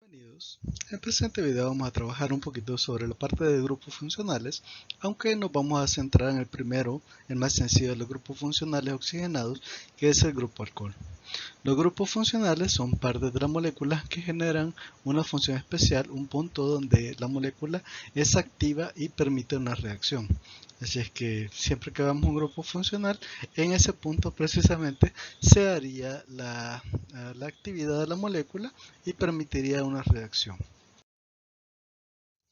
Bienvenidos. En el presente video vamos a trabajar un poquito sobre la parte de grupos funcionales, aunque nos vamos a centrar en el primero, el más sencillo de los grupos funcionales oxigenados, que es el grupo alcohol. Los grupos funcionales son partes de la molécula que generan una función especial, un punto donde la molécula es activa y permite una reacción. Así es que siempre que veamos un grupo funcional, en ese punto precisamente se haría la actividad de la molécula y permitiría una reacción.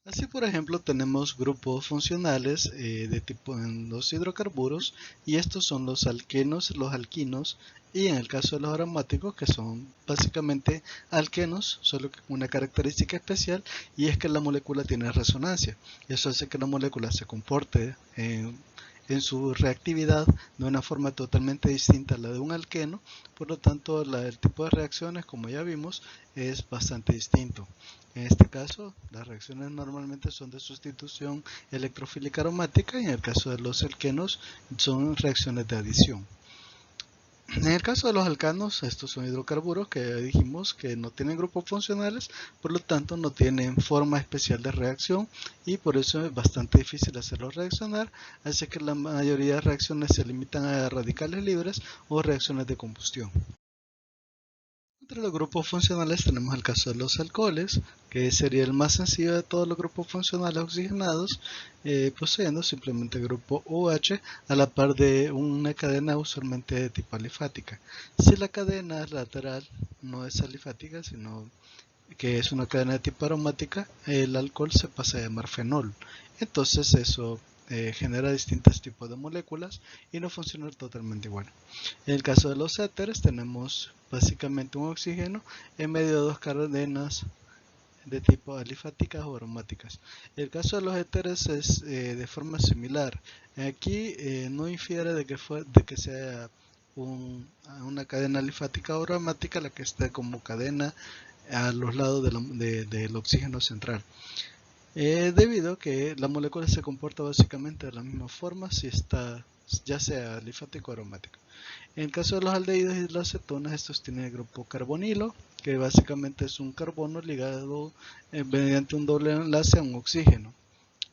Así, por ejemplo, tenemos grupos funcionales de tipo en los hidrocarburos, y estos son los alquenos, los alquinos, y en el caso de los aromáticos, que son básicamente alquenos, solo que con una característica especial, y es que la molécula tiene resonancia. Eso hace que la molécula se comporte en su reactividad de una forma totalmente distinta a la de un alqueno. Por lo tanto, el tipo de reacciones, como ya vimos, es bastante distinto. En este caso, las reacciones normalmente son de sustitución electrofílica aromática, y en el caso de los alquenos son reacciones de adición. En el caso de los alcanos, estos son hidrocarburos que dijimos que no tienen grupos funcionales, por lo tanto no tienen forma especial de reacción, y por eso es bastante difícil hacerlos reaccionar, así que la mayoría de reacciones se limitan a radicales libres o reacciones de combustión. Entre los grupos funcionales tenemos el caso de los alcoholes, que sería el más sencillo de todos los grupos funcionales oxigenados, poseyendo simplemente el grupo OH a la par de una cadena usualmente de tipo alifática. Si la cadena lateral no es alifática, sino que es una cadena de tipo aromática, el alcohol se pasa a llamar fenol. Entonces eso genera distintos tipos de moléculas y no funciona totalmente igual. En el caso de los éteres tenemos básicamente un oxígeno en medio de dos cadenas de tipo alifáticas o aromáticas. El caso de los éteres es de forma similar. Aquí no infiere de que sea una cadena alifática o aromática la que esté como cadena a los lados del oxígeno central. Debido a que la molécula se comporta básicamente de la misma forma si está ya sea alifático o aromático. En el caso de los aldehídos y las cetonas, estos tienen el grupo carbonilo, que básicamente es un carbono ligado mediante un doble enlace a un oxígeno.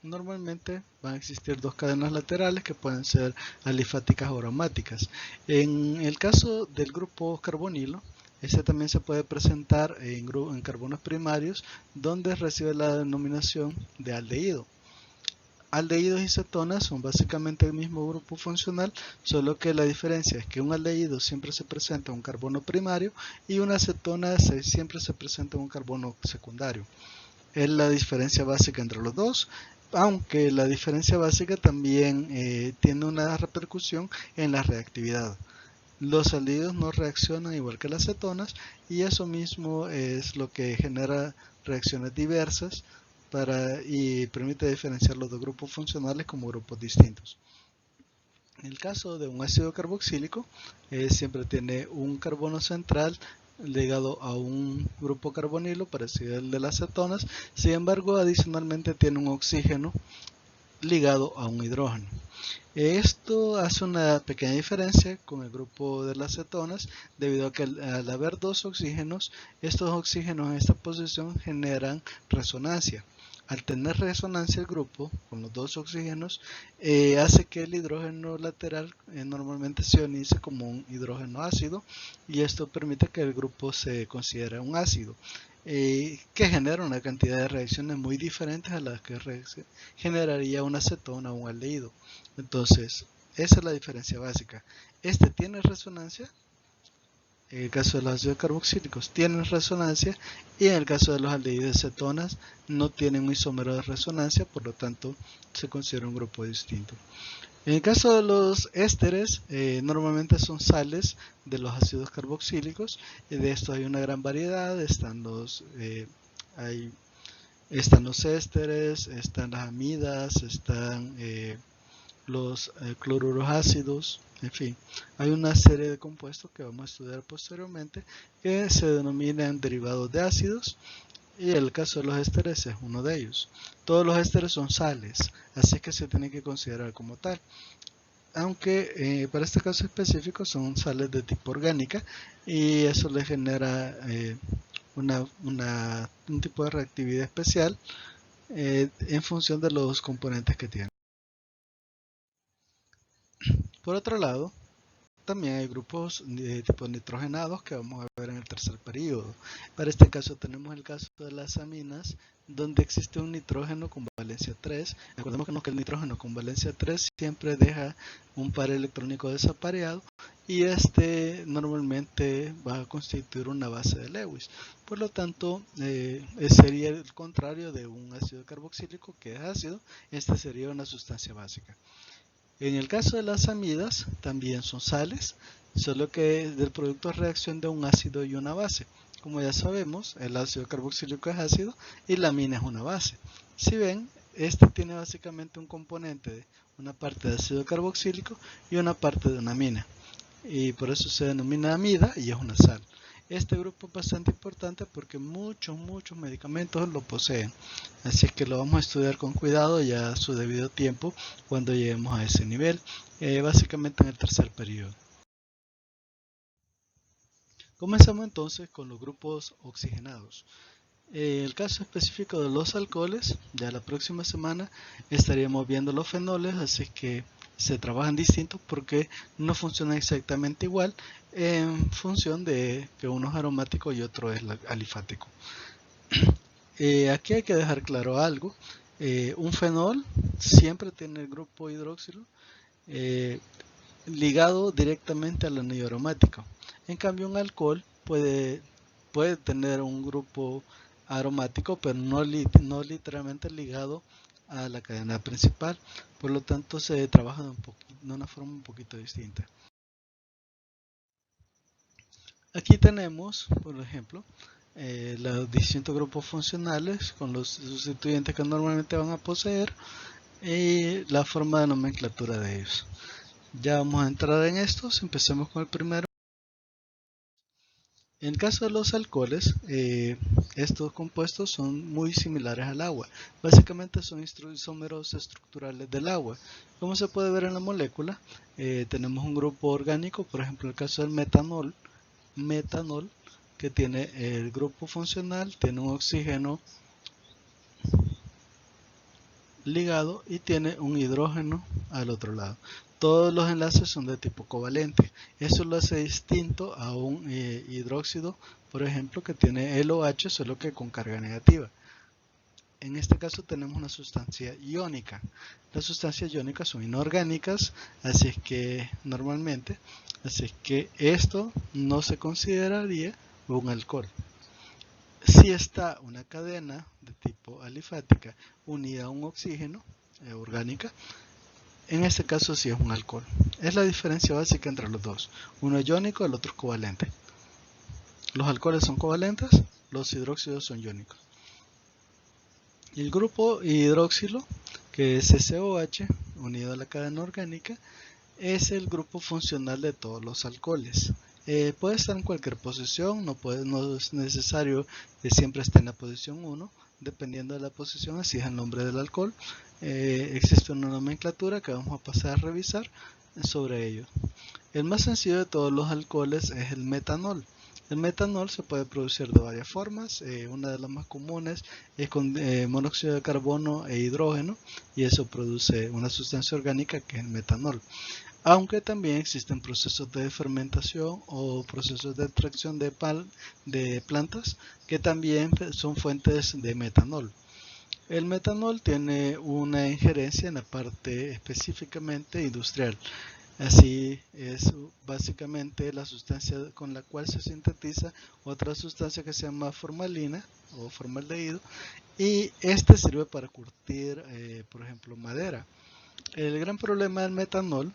Normalmente van a existir dos cadenas laterales que pueden ser alifáticas o aromáticas. En el caso del grupo carbonilo, este también se puede presentar en carbonos primarios, donde recibe la denominación de aldehído. Aldehídos y cetonas son básicamente el mismo grupo funcional, solo que la diferencia es que un aldehído siempre se presenta en un carbono primario y una cetona siempre se presenta en un carbono secundario. Es la diferencia básica entre los dos, aunque la diferencia básica también tiene una repercusión en la reactividad. Los aldehídos no reaccionan igual que las cetonas, y eso mismo es lo que genera reacciones diversas y permite diferenciar los dos grupos funcionales como grupos distintos. En el caso de un ácido carboxílico, siempre tiene un carbono central ligado a un grupo carbonilo parecido al de las cetonas. Sin embargo, adicionalmente tiene un oxígeno ligado a un hidrógeno. Esto hace una pequeña diferencia con el grupo de las cetonas, debido a que al haber dos oxígenos, estos oxígenos en esta posición generan resonancia. Al tener resonancia el grupo con los dos oxígenos, hace que el hidrógeno lateral normalmente se ionice como un hidrógeno ácido, y esto permite que el grupo se considere un ácido, que genera una cantidad de reacciones muy diferentes a las que generaría una cetona o un aldehído. Entonces, esa es la diferencia básica. Este tiene resonancia. En el caso de los ácidos carboxílicos tienen resonancia, y en el caso de los aldehídos y cetonas no tienen un isómero de resonancia, por lo tanto se considera un grupo distinto. En el caso de los ésteres, normalmente son sales de los ácidos carboxílicos, y de estos hay una gran variedad. Están los ésteres, están las amidas, están los cloruros ácidos, en fin, hay una serie de compuestos que vamos a estudiar posteriormente que se denominan derivados de ácidos, y el caso de los ésteres es uno de ellos. Todos los ésteres son sales, así que se tienen que considerar como tal, aunque para este caso específico son sales de tipo orgánica, y eso le genera un tipo de reactividad especial en función de los componentes que tiene. Por otro lado, también hay grupos de tipo nitrogenados que vamos a ver en el tercer periodo. Para este caso tenemos el caso de las aminas, donde existe un nitrógeno con valencia 3. Recordemos que el nitrógeno con valencia 3 siempre deja un par electrónico desapareado y este normalmente va a constituir una base de Lewis. Por lo tanto, sería el contrario de un ácido carboxílico que es ácido. Este sería una sustancia básica. En el caso de las amidas, también son sales, solo que es del producto de reacción de un ácido y una base. Como ya sabemos, el ácido carboxílico es ácido y la amina es una base. Si ven, este tiene básicamente un componente de una parte de ácido carboxílico y una parte de una amina. Y por eso se denomina amida y es una sal. Este grupo es bastante importante porque muchos medicamentos lo poseen. Así que lo vamos a estudiar con cuidado ya a su debido tiempo cuando lleguemos a ese nivel, básicamente en el tercer periodo. Comenzamos entonces con los grupos oxigenados. En el caso específico de los alcoholes, ya la próxima semana estaríamos viendo los fenoles, así que se trabajan distintos porque no funcionan exactamente igual en función de que uno es aromático y otro es alifático. Aquí hay que dejar claro algo. Un fenol siempre tiene el grupo hidroxilo ligado directamente al anillo aromático. En cambio, un alcohol puede tener un grupo aromático, pero no literalmente ligado a la cadena principal. Por lo tanto, se trabaja de una forma un poquito distinta. Aquí tenemos, por ejemplo, los distintos grupos funcionales con los sustituyentes que normalmente van a poseer y la forma de nomenclatura de ellos. Ya vamos a entrar en estos. Empecemos con el primero. En el caso de los alcoholes, estos compuestos son muy similares al agua. Básicamente son isómeros estructurales del agua. Como se puede ver en la molécula, tenemos un grupo orgánico, por ejemplo, en el caso del metanol, que tiene el grupo funcional, tiene un oxígeno ligado y tiene un hidrógeno al otro lado. Todos los enlaces son de tipo covalente. Eso lo hace distinto a un hidróxido, por ejemplo, que tiene el OH, solo que con carga negativa. En este caso tenemos una sustancia iónica. Las sustancias iónicas son inorgánicas, así es que normalmente, esto no se consideraría un alcohol. Si está una cadena de tipo alifática unida a un oxígeno orgánica, en este caso sí es un alcohol. Es la diferencia básica entre los dos. Uno es iónico, el otro es covalente. Los alcoholes son covalentes, los hidróxidos son iónicos. El grupo hidroxilo, que es SOH, unido a la cadena orgánica, es el grupo funcional de todos los alcoholes. Puede estar en cualquier posición, no es necesario que siempre esté en la posición 1, dependiendo de la posición, así es el nombre del alcohol. Existe una nomenclatura que vamos a pasar a revisar sobre ello. El más sencillo de todos los alcoholes es el metanol. El metanol se puede producir de varias formas. Una de las más comunes es con monóxido de carbono e hidrógeno, y eso produce una sustancia orgánica que es el metanol. Aunque también existen procesos de fermentación o procesos de extracción de plantas que también son fuentes de metanol. El metanol tiene una injerencia en la parte específicamente industrial. Así es básicamente la sustancia con la cual se sintetiza otra sustancia que se llama formalina o formaldehído, y este sirve para curtir, por ejemplo, madera. El gran problema del metanol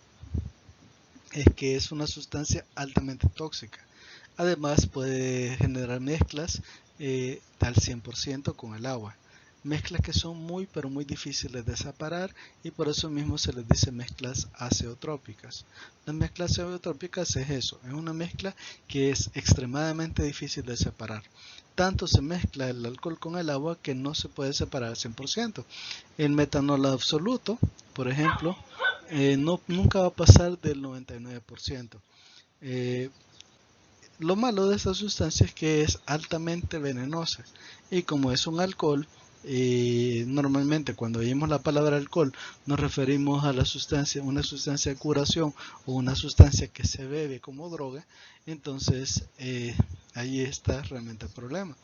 es que es una sustancia altamente tóxica. Además puede generar mezclas al 100% con el agua. Mezclas que son muy difíciles de separar, y por eso mismo se les dice mezclas azeotrópicas. Las mezclas azeotrópicas es eso, es una mezcla que es extremadamente difícil de separar. Tanto se mezcla el alcohol con el agua que no se puede separar al 100%. El metanol absoluto, por ejemplo, nunca va a pasar del 99%. Lo malo de esta sustancia es que es altamente venenosa y como es un alcohol, normalmente cuando oímos la palabra alcohol nos referimos a la sustancia, una sustancia de curación o una sustancia que se bebe como droga. Entonces ahí está realmente el problema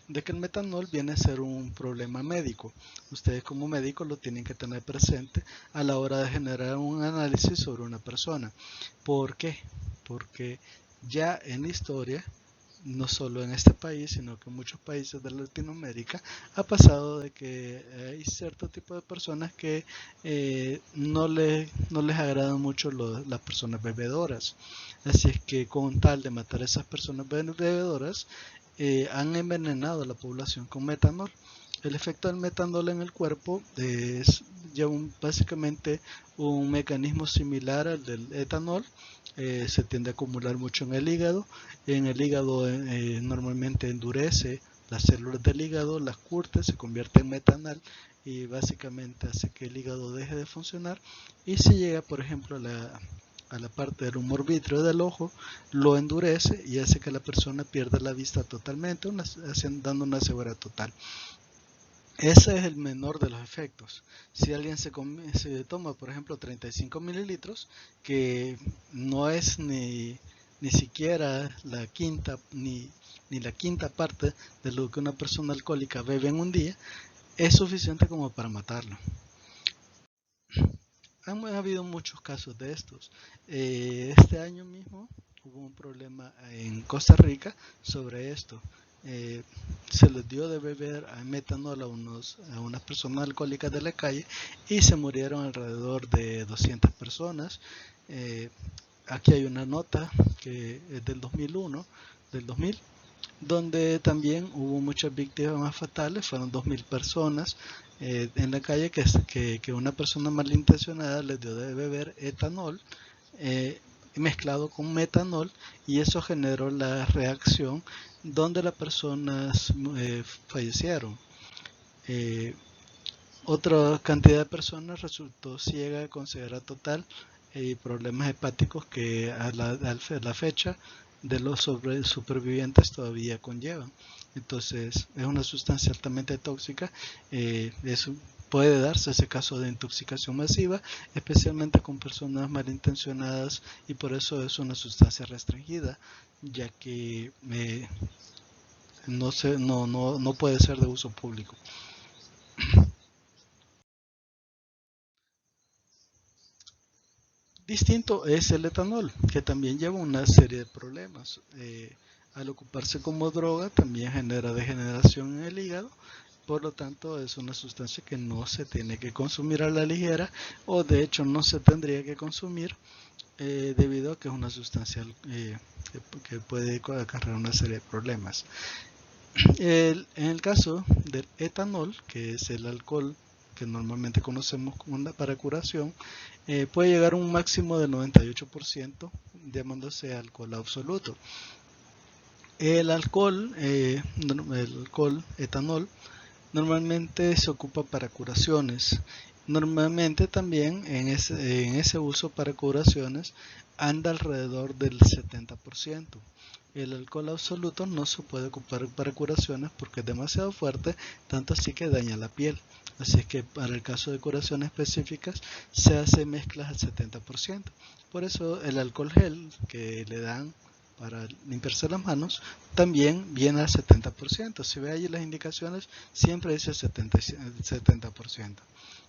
de que el metanol viene a ser un problema médico. Ustedes como médicos lo tienen que tener presente a la hora de generar un análisis sobre una persona. ¿Por qué? Porque ya en la historia, no solo en este país, sino que en muchos países de Latinoamérica, ha pasado de que hay cierto tipo de personas que no les agradan mucho las personas bebedoras. Así es que con tal de matar a esas personas bebedoras, han envenenado a la población con metanol. El efecto del metanol en el cuerpo es ya básicamente un mecanismo similar al del etanol. Se tiende a acumular mucho en el hígado. En el hígado normalmente endurece las células del hígado, las curte, se convierte en metanol y básicamente hace que el hígado deje de funcionar. Y si llega, por ejemplo, a la parte del humor vítreo del ojo, lo endurece y hace que la persona pierda la vista totalmente, dando una ceguera total. Ese es el menor de los efectos. Si alguien se toma, por ejemplo, 35 mililitros, que no es ni siquiera la quinta, ni la quinta parte de lo que una persona alcohólica bebe en un día, es suficiente como para matarlo. Han habido muchos casos de estos. Este año mismo hubo un problema en Costa Rica sobre esto. Eh, Se les dio de beber a metanol a unas personas alcohólicas de la calle y se murieron alrededor de 200 personas. Aquí hay una nota que es del 2001, del 2000, donde también hubo muchas víctimas fatales, fueron 2000 personas en la calle que una persona malintencionada les dio de beber etanol eh, mezclado con metanol y eso generó la reacción donde las personas fallecieron. Eh, Otra cantidad de personas resultó ciega con ceguera total y problemas hepáticos que a la fecha de los supervivientes todavía conllevan. Entonces es una sustancia altamente tóxica. Eso puede darse ese caso de intoxicación masiva, especialmente con personas malintencionadas y por eso es una sustancia restringida, ya que no puede ser de uso público. Distinto es el etanol, que también lleva una serie de problemas. Al ocuparse como droga también genera degeneración en el hígado, por lo tanto es una sustancia que no se tiene que consumir a la ligera o de hecho no se tendría que consumir debido a que es una sustancia que puede acarrear una serie de problemas. En el caso del etanol, que es el alcohol que normalmente conocemos para curación, puede llegar a un máximo del 98%, llamándose alcohol absoluto. El alcohol etanol, normalmente se ocupa para curaciones. Normalmente también en ese uso para curaciones anda alrededor del 70%. El alcohol absoluto no se puede ocupar para curaciones porque es demasiado fuerte, tanto así que daña la piel. Así es que para el caso de curaciones específicas se hace mezclas al 70%. Por eso el alcohol gel que le dan para limpiarse las manos también viene al 70%. Si ve allí las indicaciones, siempre dice 70%.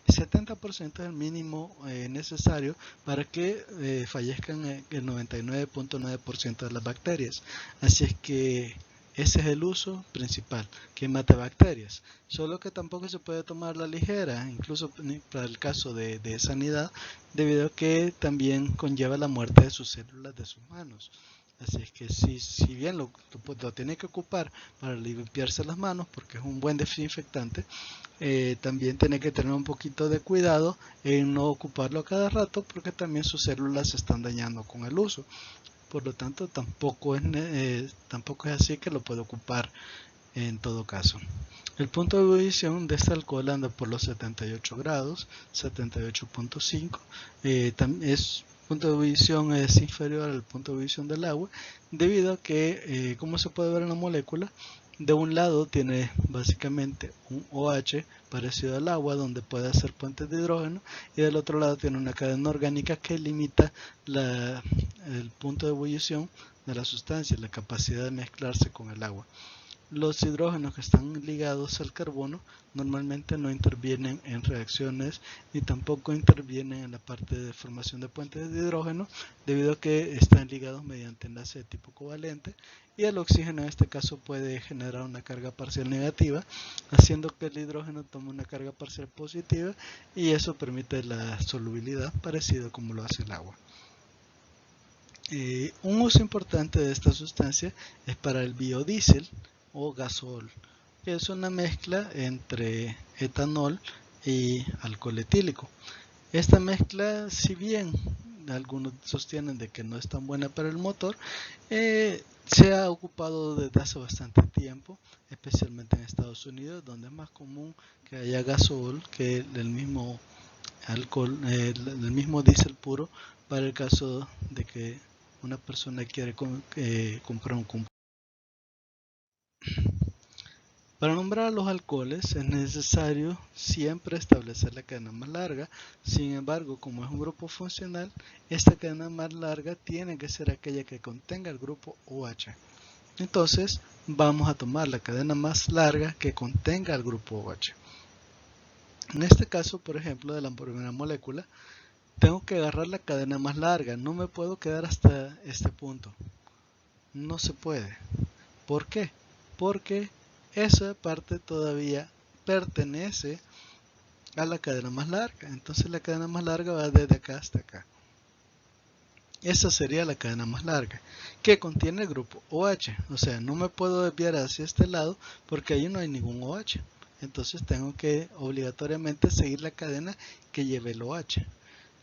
El 70% es el mínimo necesario para que fallezcan el 99.9% de las bacterias. Así es que ese es el uso principal, que mata bacterias. Solo que tampoco se puede tomar a la ligera, incluso para el caso de sanidad, debido a que también conlleva la muerte de sus células de sus manos. Así es que si bien lo tiene que ocupar para limpiarse las manos, porque es un buen desinfectante, también tiene que tener un poquito de cuidado en no ocuparlo a cada rato, porque también sus células se están dañando con el uso. Por lo tanto, tampoco es así que lo puede ocupar en todo caso. El punto de ebullición de este alcohol anda por los 78 grados, 78.5. Es punto de ebullición es inferior al punto de ebullición del agua, debido a que, como se puede ver en la molécula, de un lado tiene básicamente un OH parecido al agua, donde puede hacer puentes de hidrógeno, y del otro lado tiene una cadena orgánica que limita el punto de ebullición de la sustancia, la capacidad de mezclarse con el agua. Los hidrógenos que están ligados al carbono normalmente no intervienen en reacciones ni tampoco intervienen en la parte de formación de puentes de hidrógeno, debido a que están ligados mediante enlace de tipo covalente, y el oxígeno en este caso puede generar una carga parcial negativa, haciendo que el hidrógeno tome una carga parcial positiva, y eso permite la solubilidad parecido como lo hace el agua. Un uso importante de esta sustancia es para el biodiesel o gasol, que es una mezcla entre etanol y alcohol etílico. Esta mezcla, si bien algunos sostienen de que no es tan buena para el motor, se ha ocupado desde hace bastante tiempo, especialmente en Estados Unidos, donde es más común que haya gasol que el mismo alcohol, el mismo diésel puro, para el caso de que una persona quiere comprar un combustible. Para nombrar los alcoholes es necesario siempre establecer la cadena más larga. Sin embargo, como es un grupo funcional, esta cadena más larga tiene que ser aquella que contenga el grupo OH. Entonces, vamos a tomar la cadena más larga que contenga el grupo OH. En este caso, por ejemplo, de la primera molécula, tengo que agarrar la cadena más larga, no me puedo quedar hasta este punto. No se puede. ¿Por qué? Porque esa parte todavía pertenece a la cadena más larga. Entonces la cadena más larga va desde acá hasta acá. Esa sería la cadena más larga, que contiene el grupo OH. O sea, no me puedo desviar hacia este lado porque ahí no hay ningún OH. Entonces tengo que obligatoriamente seguir la cadena que lleve el OH.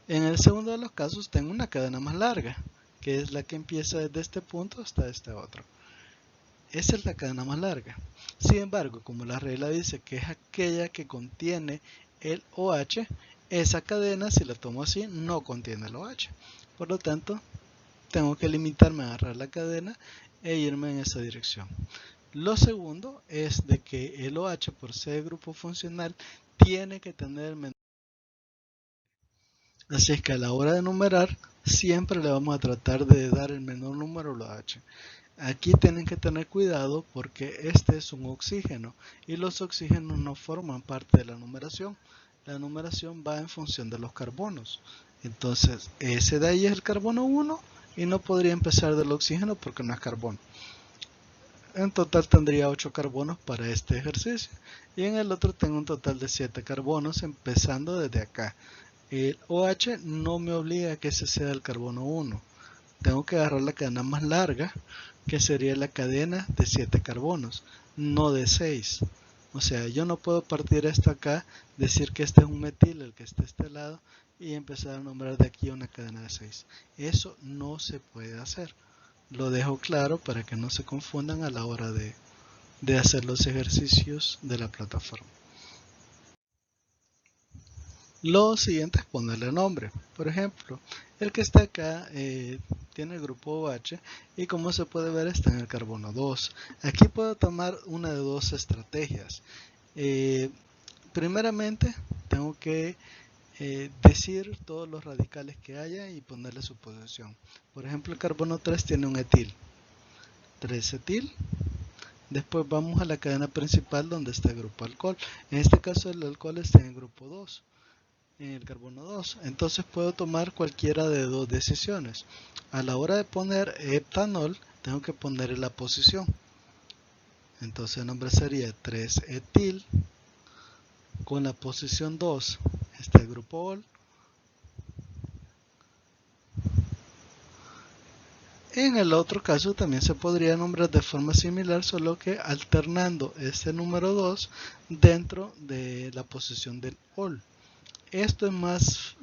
En el segundo de los casos tengo una cadena más larga, que es la que empieza desde este punto hasta este otro. Esa es la cadena más larga. Sin embargo, como la regla dice que es aquella que contiene el OH, esa cadena, si la tomo así, no contiene el OH. Por lo tanto, tengo que limitarme a agarrar la cadena e irme en esa dirección. Lo segundo es de que el OH, por ser grupo funcional, tiene que tener el menor. Así es que a la hora de numerar, siempre le vamos a tratar de dar el menor número al OH. Aquí tienen que tener cuidado porque este es un oxígeno y los oxígenos no forman parte de la numeración. La numeración va en función de los carbonos. Entonces, ese de ahí es el carbono 1 y no podría empezar del oxígeno porque no es carbono. En total tendría 8 carbonos para este ejercicio y en el otro tengo un total de 7 carbonos empezando desde acá. El OH no me obliga a que ese sea el carbono 1. Tengo que agarrar la cadena más larga, que sería la cadena de 7 carbonos, no de 6. O sea, yo no puedo partir esto acá, decir que este es un metil, el que está a este lado, y empezar a nombrar de aquí una cadena de 6. Eso no se puede hacer. Lo dejo claro para que no se confundan a la hora de hacer los ejercicios de la plataforma. Lo siguiente es ponerle nombre. Por ejemplo, el que está acá tiene el grupo OH y como se puede ver está en el carbono 2. Aquí puedo tomar una de dos estrategias. Primeramente, tengo que decir todos los radicales que haya y ponerle su posición. Por ejemplo, el carbono 3 tiene un etil. 3 etil. Después vamos a la cadena principal donde está el grupo alcohol. En este caso el alcohol está en el grupo 2. En el carbono 2. Entonces puedo tomar cualquiera de dos decisiones. A la hora de poner etanol, tengo que poner la posición. Entonces el nombre sería 3-etil. Con la posición 2 está el grupo ol. En el otro caso también se podría nombrar de forma similar, solo que alternando este número 2 dentro de la posición del ol. Esto es más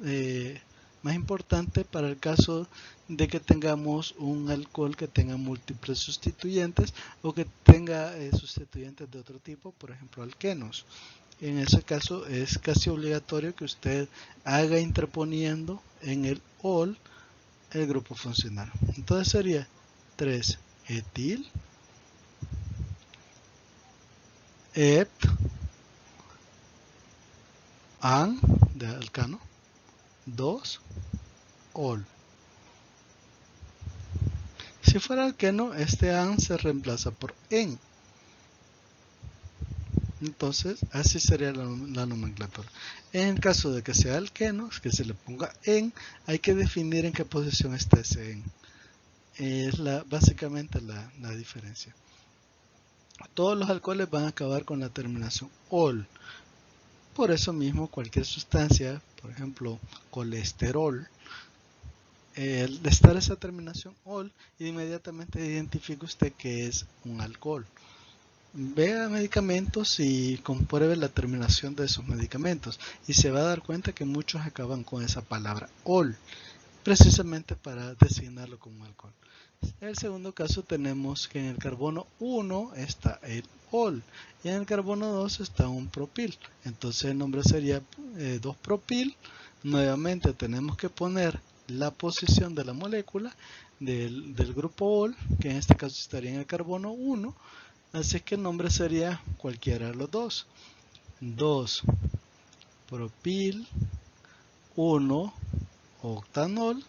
importante para el caso de que tengamos un alcohol que tenga múltiples sustituyentes o que tenga sustituyentes de otro tipo, por ejemplo alquenos. En ese caso es casi obligatorio que usted haga interponiendo en el ol el grupo funcional. Entonces sería 3-etil, et, an de alcano, 2-ol. Si fuera alqueno, este an se reemplaza por en. Entonces, así sería la nomenclatura. En el caso de que sea alqueno, que se le ponga en, hay que definir en qué posición está ese en. Es básicamente la diferencia. Todos los alcoholes van a acabar con la terminación ol. Por eso mismo, cualquier sustancia, por ejemplo, colesterol, al estar esa terminación ol, inmediatamente identifica usted que es un alcohol. Vea medicamentos y compruebe la terminación de esos medicamentos y se va a dar cuenta que muchos acaban con esa palabra ol, precisamente para designarlo como alcohol. En el segundo caso tenemos que en el carbono 1 está el ol y en el carbono 2 está un propil. Entonces el nombre sería 2-propil. Nuevamente tenemos que poner la posición de la molécula del grupo ol, que en este caso estaría en el carbono 1. Así que el nombre sería cualquiera de los dos. 2-propil, 1-octanol,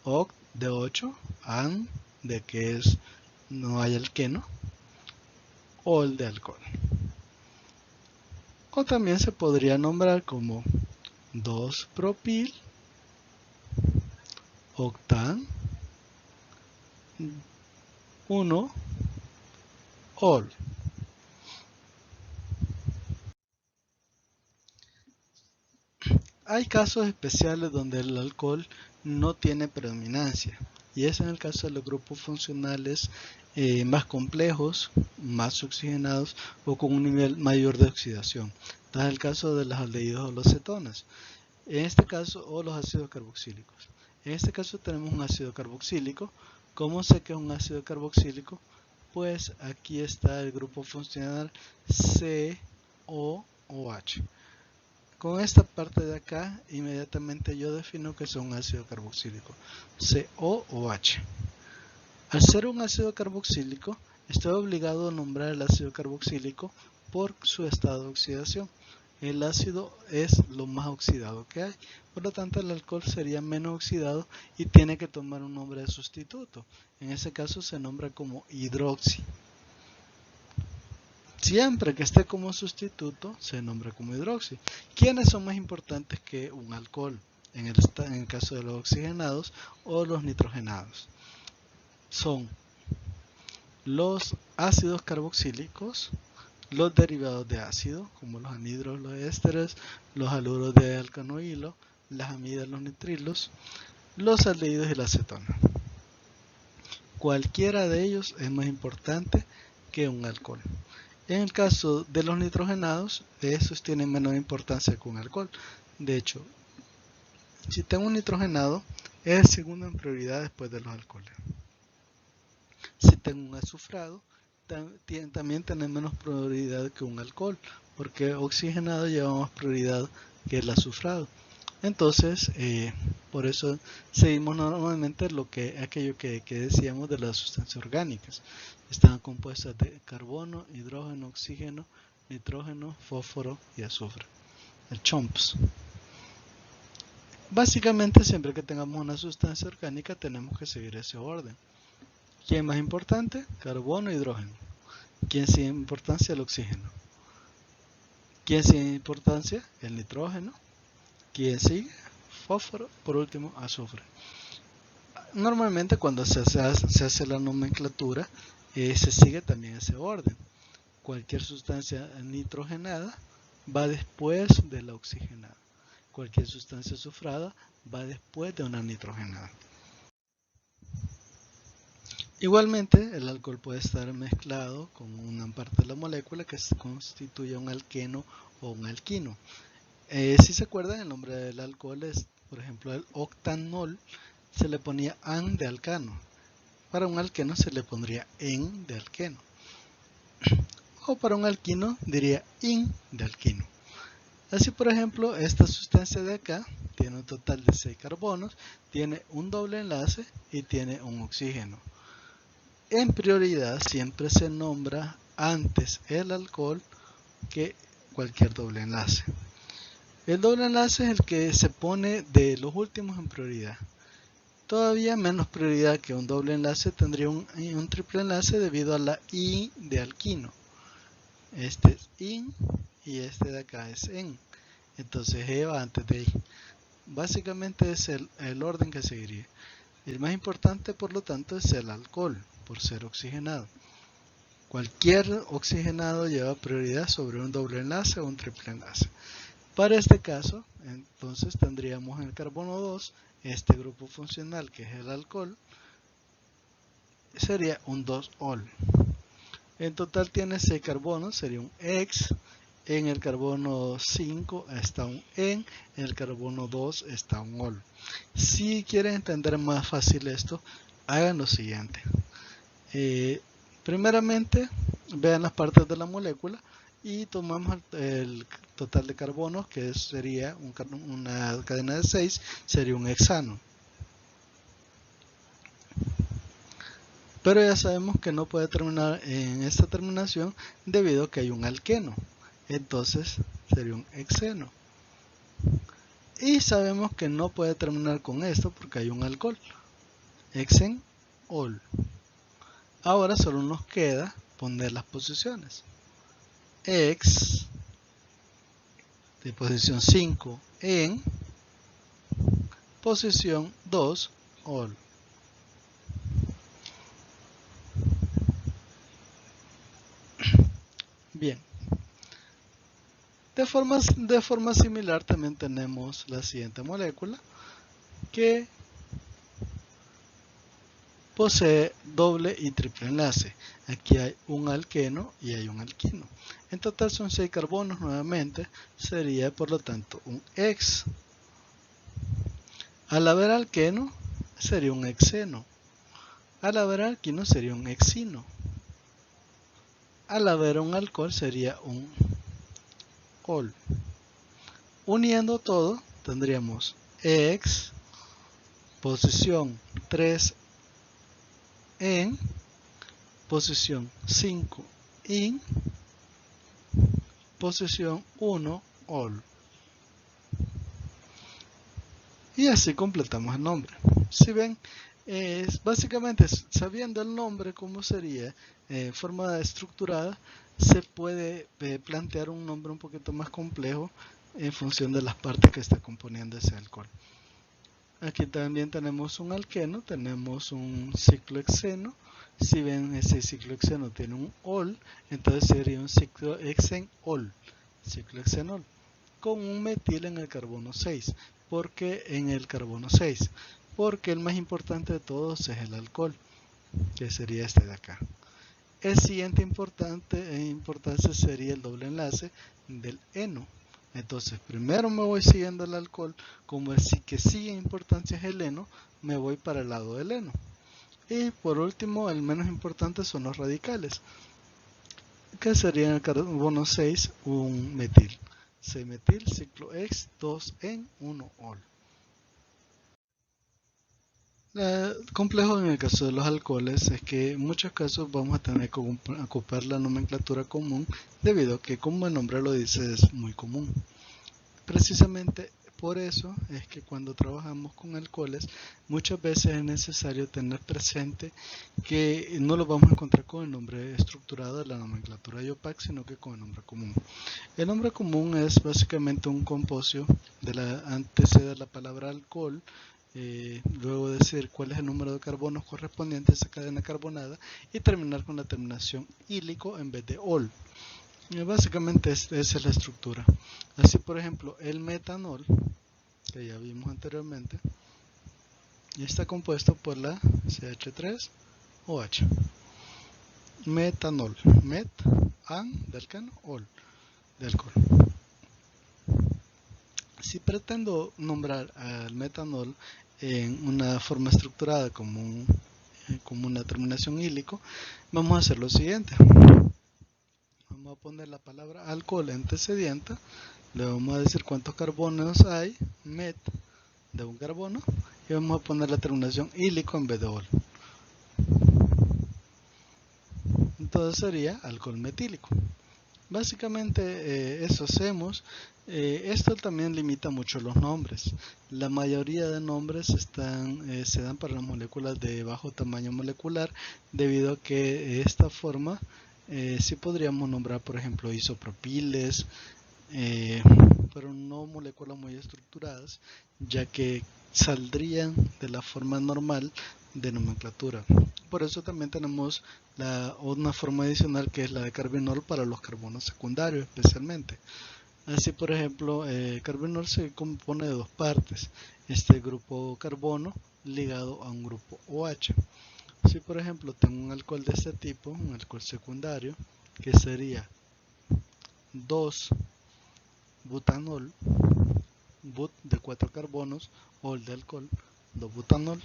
oct de 8, an de que es no hay alqueno, ol de alcohol. O también se podría nombrar como 2-propil, octan, 1-ol. Hay casos especiales donde el alcohol no tiene predominancia y es en el caso de los grupos funcionales más complejos, más oxigenados o con un nivel mayor de oxidación. Este es el caso de los aldehídos o los cetonas. En este caso, o los ácidos carboxílicos. En este caso tenemos un ácido carboxílico. ¿Cómo sé que es un ácido carboxílico? Pues aquí está el grupo funcional COOH. Con esta parte de acá, inmediatamente yo defino que es un ácido carboxílico, COOH. Al ser un ácido carboxílico, estoy obligado a nombrar el ácido carboxílico por su estado de oxidación. El ácido es lo más oxidado que hay, por lo tanto el alcohol sería menos oxidado y tiene que tomar un nombre de sustituto. En ese caso se nombra como hidroxi. Siempre que esté como sustituto se nombra como hidroxi. ¿Quiénes son más importantes que un alcohol en el caso de los oxigenados o los nitrogenados? Son los ácidos carboxílicos, los derivados de ácido, como los anhidros, los ésteres, los haluros de alcanoilo, las amidas, los nitrilos, los aldehídos y la acetona. Cualquiera de ellos es más importante que un alcohol. En el caso de los nitrogenados, esos tienen menos importancia que un alcohol. De hecho, si tengo un nitrogenado, es el segundo en prioridad después de los alcoholes. Si tengo un azufrado, también tiene menos prioridad que un alcohol, porque oxigenado lleva más prioridad que el azufrado. Entonces, por eso seguimos normalmente aquello que decíamos de las sustancias orgánicas. Están compuestas de carbono, hidrógeno, oxígeno, nitrógeno, fósforo y azufre. El CHOMPS. Básicamente, siempre que tengamos una sustancia orgánica, tenemos que seguir ese orden. ¿Quién es más importante? Carbono, hidrógeno. ¿Quién sin importancia? El oxígeno. ¿Quién sin importancia? El nitrógeno. ¿Quién sigue? Fósforo. Por último, azufre. Normalmente cuando se hace la nomenclatura, se sigue también ese orden. Cualquier sustancia nitrogenada va después de la oxigenada. Cualquier sustancia azufrada va después de una nitrogenada. Igualmente, el alcohol puede estar mezclado con una parte de la molécula que constituye un alqueno o un alquino. Si se acuerdan, el nombre del alcohol es, por ejemplo, el octanol, se le ponía an de alcano. Para un alqueno se le pondría en de alqueno. O para un alquino diría in de alquino. Así, por ejemplo, esta sustancia de acá tiene un total de 6 carbonos, tiene un doble enlace y tiene un oxígeno. En prioridad siempre se nombra antes el alcohol que cualquier doble enlace. El doble enlace es el que se pone de los últimos en prioridad. Todavía menos prioridad que un doble enlace tendría un triple enlace debido a la I de alquino. Este es IN y este de acá es EN. Entonces E va antes de I. Básicamente es el orden que seguiría. El más importante, por lo tanto, es el alcohol, por ser oxigenado. Cualquier oxigenado lleva prioridad sobre un doble enlace o un triple enlace. Para este caso, entonces tendríamos en el carbono 2 este grupo funcional que es el alcohol, sería un 2-ol. En total tiene 6 carbonos, sería un ex. En el carbono 5 está un en el carbono 2 está un ol. Si quieren entender más fácil esto, hagan lo siguiente. Primeramente, vean las partes de la molécula y tomamos el total de carbonos, que sería una cadena de 6, sería un hexano. Pero ya sabemos que no puede terminar en esta terminación debido a que hay un alqueno. Entonces sería un hexeno. Y sabemos que no puede terminar con esto porque hay un alcohol. Hexenol. Ahora solo nos queda poner las posiciones. Hex de posición 5 en posición 2 ol. Bien. De forma similar también tenemos la siguiente molécula que posee doble y triple enlace. Aquí hay un alqueno y hay un alquino. En total son 6 carbonos nuevamente. Sería por lo tanto un ex. Al haber alqueno sería un hexeno. Al haber alquino sería un hexino. Al haber un alcohol sería un ol. Uniendo todo tendríamos ex posición 3 en posición 5 in posición 1 ol. Y así completamos el nombre. Si ven, básicamente sabiendo el nombre como sería forma estructurada, se puede plantear un nombre un poquito más complejo en función de las partes que está componiendo ese alcohol. Aquí también tenemos un alqueno, tenemos un ciclohexeno. Si ven, ese ciclohexeno tiene un ol, entonces sería un ciclohexenol, ciclohexenol, con un metil en el carbono 6. ¿Por qué en el carbono 6? Porque el más importante de todos es el alcohol, que sería este de acá. El siguiente importancia sería el doble enlace del eno. Entonces primero me voy siguiendo el alcohol, como el que sigue importancia es el eno, me voy para el lado del eno. Y por último, el menos importante son los radicales, que sería en el carbono 6 un metil. 6-metil, ciclo ex, 2 en 1 ol. Complejo en el caso de los alcoholes es que en muchos casos vamos a tener que ocupar la nomenclatura común debido a que, como el nombre lo dice, es muy común. Precisamente por eso es que cuando trabajamos con alcoholes muchas veces es necesario tener presente que no lo vamos a encontrar con el nombre estructurado de la nomenclatura IUPAC, sino que con el nombre común. El nombre común es básicamente un composio antecede la palabra alcohol, luego decir cuál es el número de carbonos correspondiente a esa cadena carbonada y terminar con la terminación ílico en vez de ol. Básicamente esa es la estructura. Así, por ejemplo, el metanol, que ya vimos anteriormente, está compuesto por la CH3OH. Metanol, met, an, de alcano, ol, de alcohol. Si pretendo nombrar al metanol en una forma estructurada como una terminación ílico, vamos a hacer lo siguiente. Vamos a poner la palabra alcohol antecediente, le vamos a decir cuántos carbonos hay, met, de un carbono y vamos a poner la terminación ílico en vez de ol. Entonces sería alcohol metílico. Básicamente eso hacemos. Esto también limita mucho los nombres. La mayoría de nombres se dan para las moléculas de bajo tamaño molecular, debido a que de esta forma sí podríamos nombrar, por ejemplo, isopropiles, pero no moléculas muy estructuradas, ya que saldrían de la forma normal de nomenclatura. Por eso también tenemos una forma adicional, que es la de carbinol para los carbonos secundarios especialmente. Así, por ejemplo, carbinol se compone de dos partes: este grupo carbono ligado a un grupo OH. Si por ejemplo tengo un alcohol de este tipo, un alcohol secundario, que sería 2-butanol, but de 4 carbonos, ol de alcohol, 2-butanol.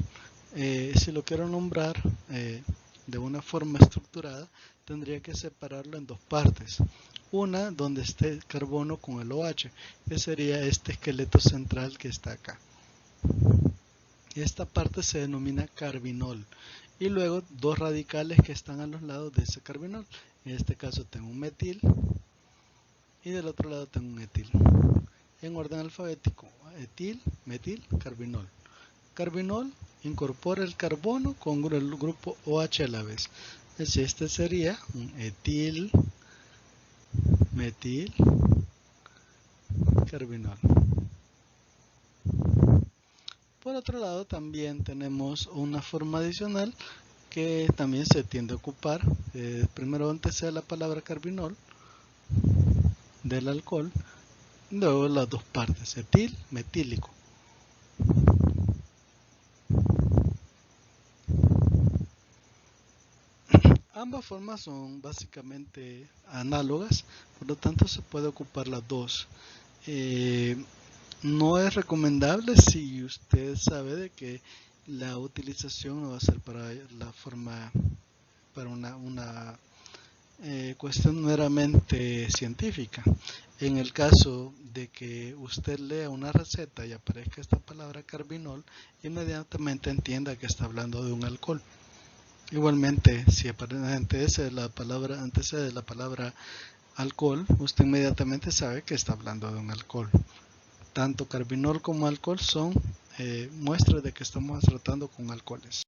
Si lo quiero nombrar de una forma estructurada, tendría que separarlo en dos partes. Una donde esté el carbono con el OH, que sería este esqueleto central que está acá. Esta parte se denomina carbinol. Y luego dos radicales que están a los lados de ese carbinol. En este caso tengo un metil y del otro lado tengo un etil. En orden alfabético: etil, metil, carbinol. Carbinol incorpora el carbono con el grupo OH a la vez. Así, este sería un etil, metil, carbinol. Por otro lado, también tenemos una forma adicional que también se tiende a ocupar. Primero antecede la palabra carbinol del alcohol, luego las dos partes: etil, metílico. Ambas formas son básicamente análogas, por lo tanto se puede ocupar las dos. No es recomendable si usted sabe de que la utilización no va a ser para la forma, para una cuestión meramente científica. En el caso de que usted lea una receta y aparezca esta palabra carbinol, inmediatamente entienda que está hablando de un alcohol. Igualmente, si antecede la palabra alcohol, usted inmediatamente sabe que está hablando de un alcohol. Tanto carbinol como alcohol son muestras de que estamos tratando con alcoholes.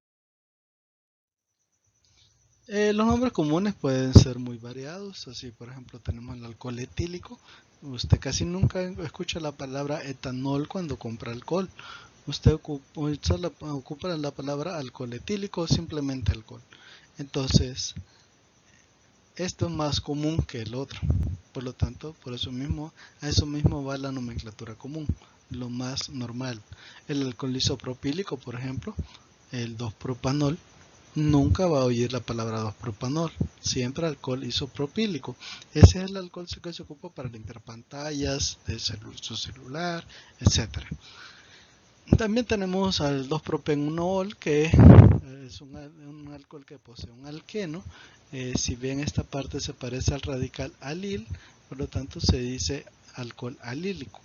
Los nombres comunes pueden ser muy variados. Así, por ejemplo, tenemos el alcohol etílico. Usted casi nunca escucha la palabra etanol cuando compra alcohol. Usted ocupa la palabra alcohol etílico o simplemente alcohol. Entonces, esto es más común que el otro. Por lo tanto, a eso mismo va la nomenclatura común, lo más normal. El alcohol isopropílico, por ejemplo, el 2-propanol, nunca va a oír la palabra 2-propanol, siempre alcohol isopropílico. Ese es el alcohol que se ocupa para limpiar pantallas de su celular, etc. También tenemos al 2-propenol, que es un alcohol que posee un alqueno. Si bien esta parte se parece al radical alil, por lo tanto se dice alcohol alílico.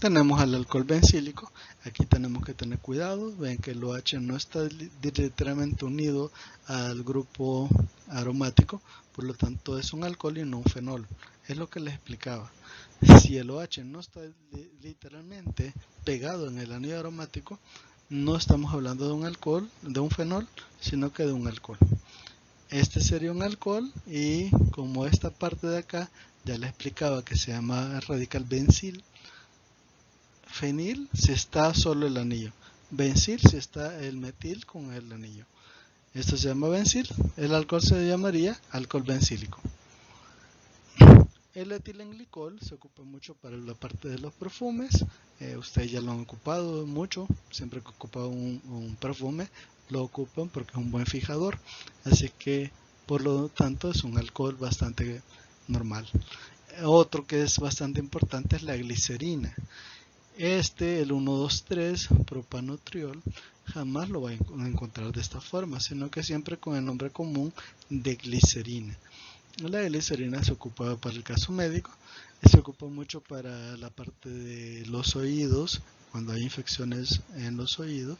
Tenemos al alcohol bencílico. Aquí tenemos que tener cuidado. Ven que el OH no está literalmente unido al grupo aromático, por lo tanto es un alcohol y no un fenol. Es lo que les explicaba. Si el OH no está literalmente pegado en el anillo aromático, no estamos hablando de un alcohol, de un fenol, sino que de un alcohol. Este sería un alcohol, y como esta parte de acá ya les explicaba que se llama radical bencil. Fenil si está solo el anillo, bencil si está el metil con el anillo. Esto se llama bencil. El alcohol se llamaría alcohol bencílico. El etilenglicol se ocupa mucho para la parte de los perfumes. Ustedes ya lo han ocupado mucho. Siempre que ocupan un perfume lo ocupan porque es un buen fijador. Así que por lo tanto es un alcohol bastante normal. Otro que es bastante importante es la glicerina. El 1,2,3 propanotriol jamás lo va a encontrar de esta forma, sino que siempre con el nombre común de glicerina. La glicerina se ocupa para el caso médico y se ocupa mucho para la parte de los oídos, cuando hay infecciones en los oídos.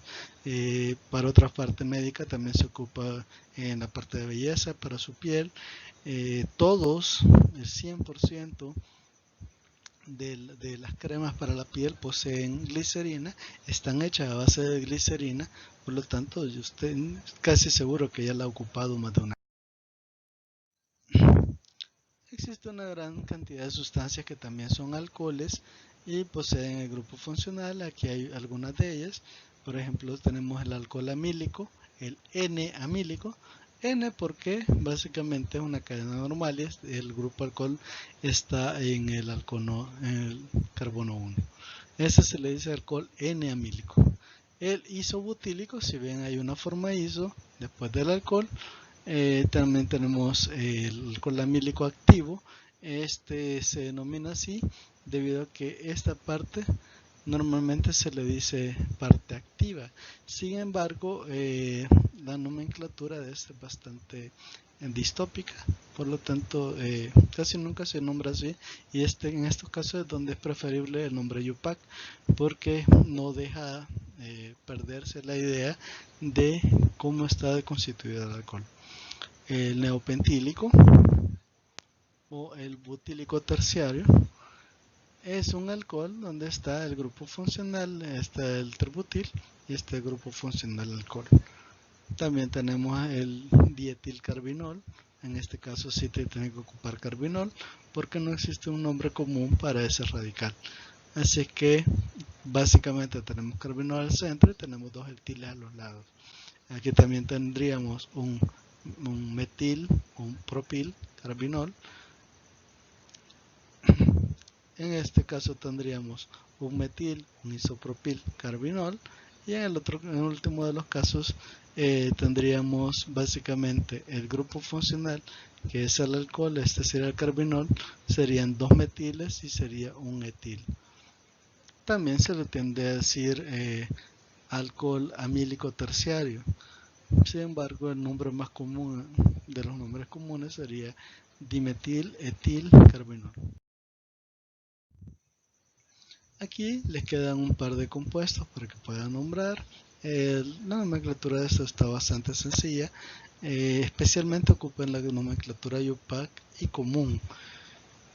Para otra parte médica también se ocupa en la parte de belleza, para su piel. Todos, el 100% de las cremas para la piel poseen glicerina, están hechas a base de glicerina, por lo tanto usted casi seguro que ya la ha ocupado más de una. Existe una gran cantidad de sustancias que también son alcoholes y poseen el grupo funcional. Aquí hay algunas de ellas. Por ejemplo, tenemos el alcohol amílico, el N-amílico. N porque básicamente es una cadena normal, el grupo alcohol está en el carbono 1. Ese se le dice alcohol N-amílico. El isobutílico, si bien hay una forma iso después del alcohol, también tenemos el alcohol amílico activo. Este se denomina así debido a que esta parte normalmente se le dice parte activa. Sin embargo, la nomenclatura de este es bastante distópica, por lo tanto casi nunca se nombra así, y en estos casos es donde es preferible el nombre IUPAC, porque no deja perderse la idea de cómo está constituido el alcohol. El neopentílico o el butílico terciario es un alcohol donde está el grupo funcional, está el tributil y está el grupo funcional alcohol. También tenemos el dietilcarbinol. En este caso sí te tiene que ocupar carbinol porque no existe un nombre común para ese radical. Así que básicamente tenemos carbinol al centro y tenemos dos etiles a los lados. Aquí también tendríamos un metil, un propil, carbinol. En este caso tendríamos un metil, un isopropil, carbinol. Y en el último de los casos tendríamos básicamente el grupo funcional, que es el alcohol, este sería el carbinol, serían dos metiles y sería un etil. También se le tiende a decir alcohol amílico terciario. Sin embargo, el nombre más común de los nombres comunes sería dimetil etil carbinol. Aquí les quedan un par de compuestos para que puedan nombrar. La nomenclatura de esto está bastante sencilla, especialmente ocupen la nomenclatura IUPAC y común.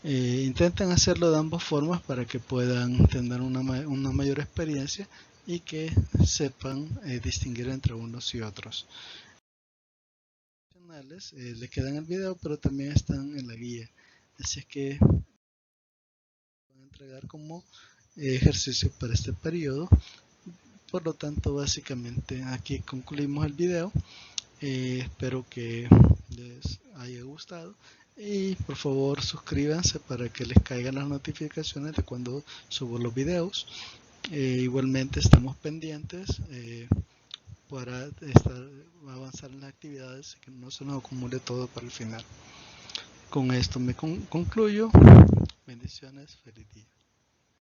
Intenten hacerlo de ambas formas para que puedan tener una mayor experiencia y que sepan distinguir entre unos y otros. Les quedan el video, pero también están en la guía, así es que van a entregar como ejercicio para este periodo. Por lo tanto, básicamente aquí concluimos el video. Espero que les haya gustado y por favor suscríbanse para que les caigan las notificaciones de cuando subo los videos. Igualmente estamos pendientes para avanzar en las actividades y que no se nos acumule todo para el final. Con esto me concluyo. Bendiciones, feliz día.